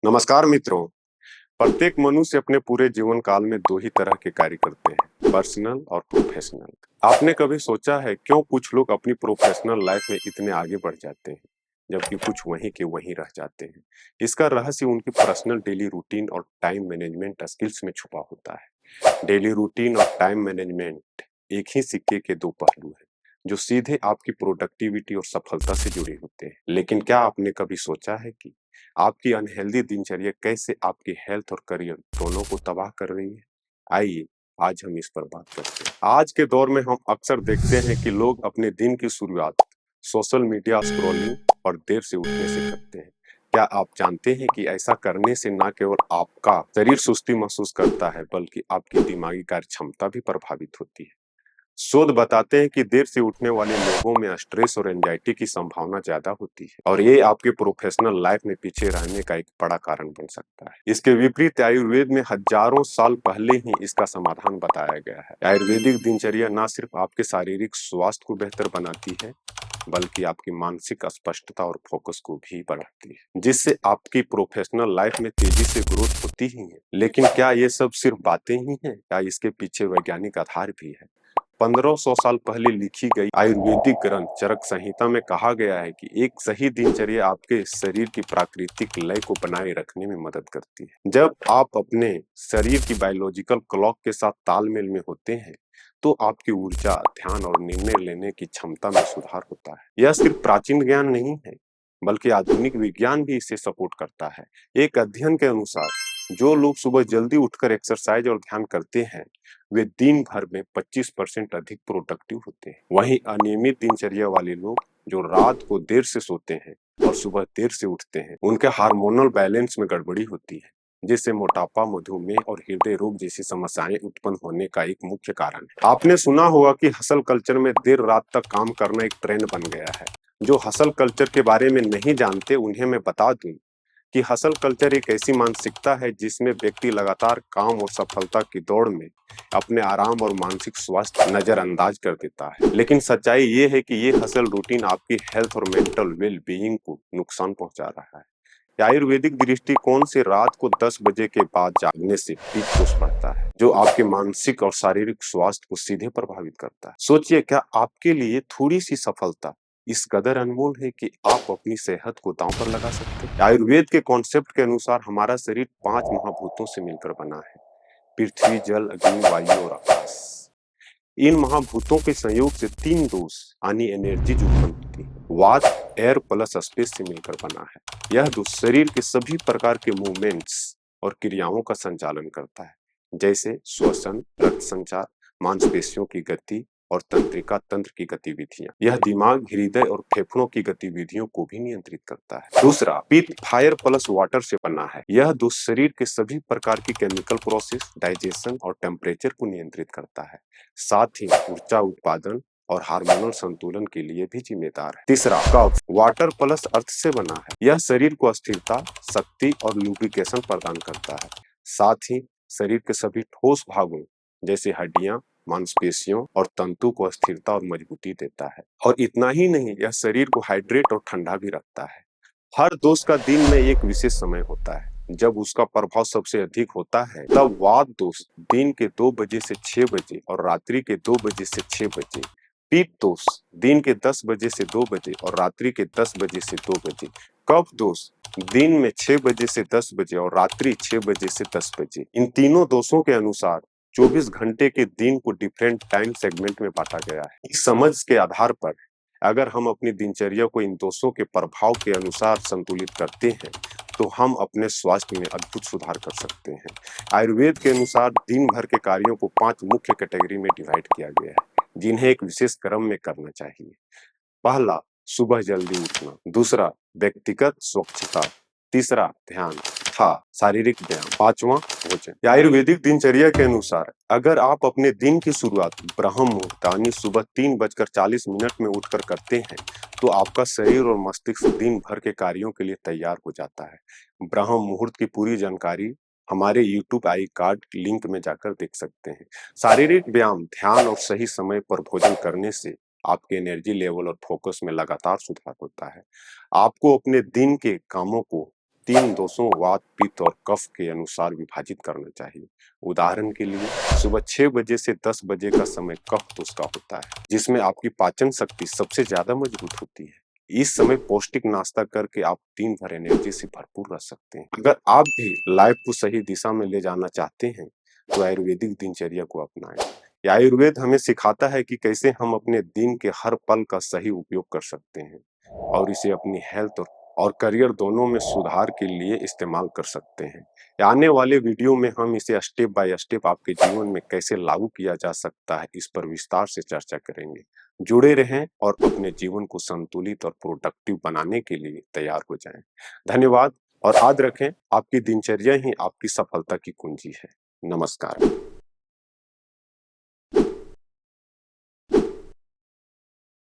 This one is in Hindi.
नमस्कार मित्रों। प्रत्येक मनुष्य अपने पूरे जीवन काल में दो ही तरह के कार्य करते हैं, पर्सनल और प्रोफेशनल। आपने कभी सोचा है क्यों कुछ लोग अपनी प्रोफेशनल लाइफ में इतने आगे बढ़ जाते हैं जबकि कुछ वहीं के वहीं रह जाते हैं? इसका रहस्य उनकी पर्सनल डेली रूटीन और टाइम मैनेजमेंट स्किल्स में छुपा होता है। डेली रूटीन और टाइम मैनेजमेंट एक ही सिक्के के दो पहलू हैं जो सीधे आपकी प्रोडक्टिविटी और सफलता से जुड़े होते हैं। लेकिन क्या आपने कभी सोचा है कि आपकी अनहेल्दी दिनचर्या कैसे आपकी हेल्थ और करियर दोनों को तबाह कर रही है? आइए आज हम इस पर बात करते हैं। आज के दौर में हम अक्सर देखते हैं कि लोग अपने दिन की शुरुआत सोशल मीडिया स्क्रॉलिंग और देर से उठने से करते हैं। क्या आप जानते हैं कि ऐसा करने से न केवल आपका शरीर सुस्ती महसूस करता है बल्कि आपकी दिमागी कार्य क्षमता भी प्रभावित होती है। शोध बताते हैं कि देर से उठने वाले लोगों में स्ट्रेस और एंजाइटी की संभावना ज्यादा होती है और ये आपके प्रोफेशनल लाइफ में पीछे रहने का एक बड़ा कारण बन सकता है। इसके विपरीत आयुर्वेद में हजारों साल पहले ही इसका समाधान बताया गया है। आयुर्वेदिक दिनचर्या न सिर्फ आपके शारीरिक स्वास्थ्य को बेहतर बनाती है बल्कि आपकी मानसिक स्पष्टता और फोकस को भी बढ़ाती है, जिससे आपकी प्रोफेशनल लाइफ में तेजी से ग्रोथ होती ही है। लेकिन क्या ये सब सिर्फ बातें ही हैं या इसके पीछे वैज्ञानिक आधार भी है? 1500 साल पहले लिखी गई आयुर्वेदिक ग्रंथ चरक संहिता में कहा गया है कि एक सही दिनचर्या आपके शरीर की प्राकृतिक लय को बनाए रखने में मदद करती है। जब आप अपने शरीर की बायोलॉजिकल क्लॉक के साथ तालमेल में होते हैं तो आपकी ऊर्जा, ध्यान और निर्णय लेने की क्षमता में सुधार होता है। यह सिर्फ प्राचीन ज्ञान नहीं है बल्कि आधुनिक विज्ञान भी इसे सपोर्ट करता है। एक अध्ययन के अनुसार जो लोग सुबह जल्दी उठकर एक्सरसाइज और ध्यान करते हैं वे दिन भर में 25% अधिक प्रोडक्टिव होते हैं। वहीं अनियमित दिनचर्या वाले लोग जो रात को देर से सोते हैं और सुबह देर से उठते हैं उनके हार्मोनल बैलेंस में गड़बड़ी होती है, जिससे मोटापा, मधुमेह और हृदय रोग जैसी समस्याएं उत्पन्न होने का एक मुख्य कारण है। आपने सुना होगा कि हसल कल्चर में देर रात तक काम करना एक ट्रेंड बन गया है। जो हसल कल्चर के बारे में नहीं जानते उन्हें मैं बता दूं कि हसल कल्चर एक ऐसी मानसिकता है जिसमें व्यक्ति लगातार काम और सफलता की दौड़ में अपने आराम और मानसिक स्वास्थ्य नजरअंदाज कर देता है। लेकिन सच्चाई ये है कि ये हसल रूटीन आपकी हेल्थ और मेंटल वेल बीइंग को नुकसान पहुंचा रहा है। आयुर्वेदिक दृष्टिकोण से रात को 10 बजे के बाद जागने से पीठ कोष बढ़ता है, जो आपके मानसिक और शारीरिक स्वास्थ्य को सीधे प्रभावित करता है। सोचिए, क्या आपके लिए थोड़ी सी सफलता इस कदर अनमोल है कि आप अपनी सेहत को दांव पर लगा सकते हैं? आयुर्वेद के कॉन्सेप्ट के अनुसार हमारा शरीर 5 महाभूतों से मिलकर बना है: पृथ्वी, जल, अग्नि, वायु और आकाश। इन महाभूतों के संयोग से 3 दोष यानी एनर्जीज उत्पन्न होती है। वात एयर प्लस स्पेस से मिलकर बना है। यह दोष शरीर के सभी प्रकार के मूवमेंट्स और क्रियाओं का संचालन करता है, जैसे श्वसन, रक्त संचार, मांसपेशियों की गति और तंत्रिका तंत्र की गतिविधियां। यह दिमाग, हृदय और फेफड़ों की गतिविधियों को भी नियंत्रित करता है। दूसरा, पित्त फायर प्लस वाटर से बना है। यह दोष शरीर के सभी प्रकार की केमिकल प्रोसेस, डाइजेशन और टेम्परेचर को नियंत्रित करता है। साथ ही ऊर्जा उत्पादन और हार्मोनल संतुलन के लिए भी जिम्मेदार है। तीसरा, कफ वाटर प्लस अर्थ से बना है। यह शरीर को स्थिरता, शक्ति और लुब्रिकेशन प्रदान करता है। साथ ही शरीर के सभी ठोस भागों जैसे हड्डियां, मांसपेशियों और तंतु को स्थिरता और मजबूती देता है। और इतना ही नहीं, यह शरीर को हाइड्रेट और ठंडा भी रखता है। हर दोष का दिन में एक विशेष समय होता है जब उसका प्रभाव सबसे अधिक होता है। तब वात दोष दिन के 2 बजे से 6 बजे और रात्रि के 2 बजे से 6 बजे, पित्त दोष दिन के 10 बजे से 2 बजे और रात्रि के 10 बजे से 2 बजे, कफ दोष दिन में 6 बजे से 10 बजे और रात्रि 6 बजे से 10 बजे। इन तीनों दोषों के अनुसार 24 घंटे के दिन को डिफरेंट टाइम सेगमेंट में बांटा गया है। इस समझ के आधार पर अगर हम अपनी दिनचर्या को इन दोषों के प्रभाव के अनुसार संतुलित करते हैं तो हम अपने स्वास्थ्य में अद्भुत सुधार कर सकते हैं। आयुर्वेद के अनुसार दिन भर के कार्यों को 5 मुख्य कैटेगरी में डिवाइड किया गया है जिन्हें एक विशेष क्रम में करना चाहिए। पहला, सुबह जल्दी उठना। दूसरा, व्यक्तिगत स्वच्छता। तीसरा, ध्यान था शारीरिक व्यायाम। पांचवा, भोजन। आयुर्वेदिक दिनचर्या के अनुसार अगर आप अपने दिन की शुरुआत ब्रह्म मुहूर्त यानी सुबह 3:40 में उठकर करते हैं तो आपका शरीर और मस्तिष्क दिन भर के कार्यों के लिए तैयार हो जाता है। ब्रह्म मुहूर्त की पूरी जानकारी हमारे YouTube आई कार्ड लिंक में जाकर देख सकते हैं। शारीरिक व्यायाम, ध्यान और सही समय पर भोजन करने से आपके एनर्जी लेवल और फोकस में लगातार सुधार होता है। आपको अपने दिन के कामों को तीन दोषों वात, पित्त और कफ के अनुसार विभाजित करना चाहिए। उदाहरण के लिए सुबह 6 बजे से 10 बजे का समय कफ दोष का होता है, जिसमें आपकी पाचन शक्ति सबसे ज्यादा मजबूत होती है। इस समय पौष्टिक नाश्ता करके आप दिन भर एनर्जी से भरपूर रह सकते हैं। अगर आप भी लाइफ को सही दिशा में ले जाना चाहते हैं तो आयुर्वेदिक दिनचर्या को अपनाएं। ये आयुर्वेद हमें सिखाता है कि कैसे हम अपने दिन के हर पल का सही उपयोग कर सकते हैं और इसे अपनी हेल्थ और करियर दोनों में सुधार के लिए इस्तेमाल कर सकते हैं। आने वाले वीडियो में हम इसे स्टेप बाय स्टेप आपके जीवन में कैसे लागू किया जा सकता है, इस पर विस्तार से चर्चा करेंगे। जुड़े रहें और अपने जीवन को संतुलित और प्रोडक्टिव बनाने के लिए तैयार हो जाएं। धन्यवाद और याद रखें, आपकी दिनचर्या ही आपकी सफलता की कुंजी है। नमस्कार।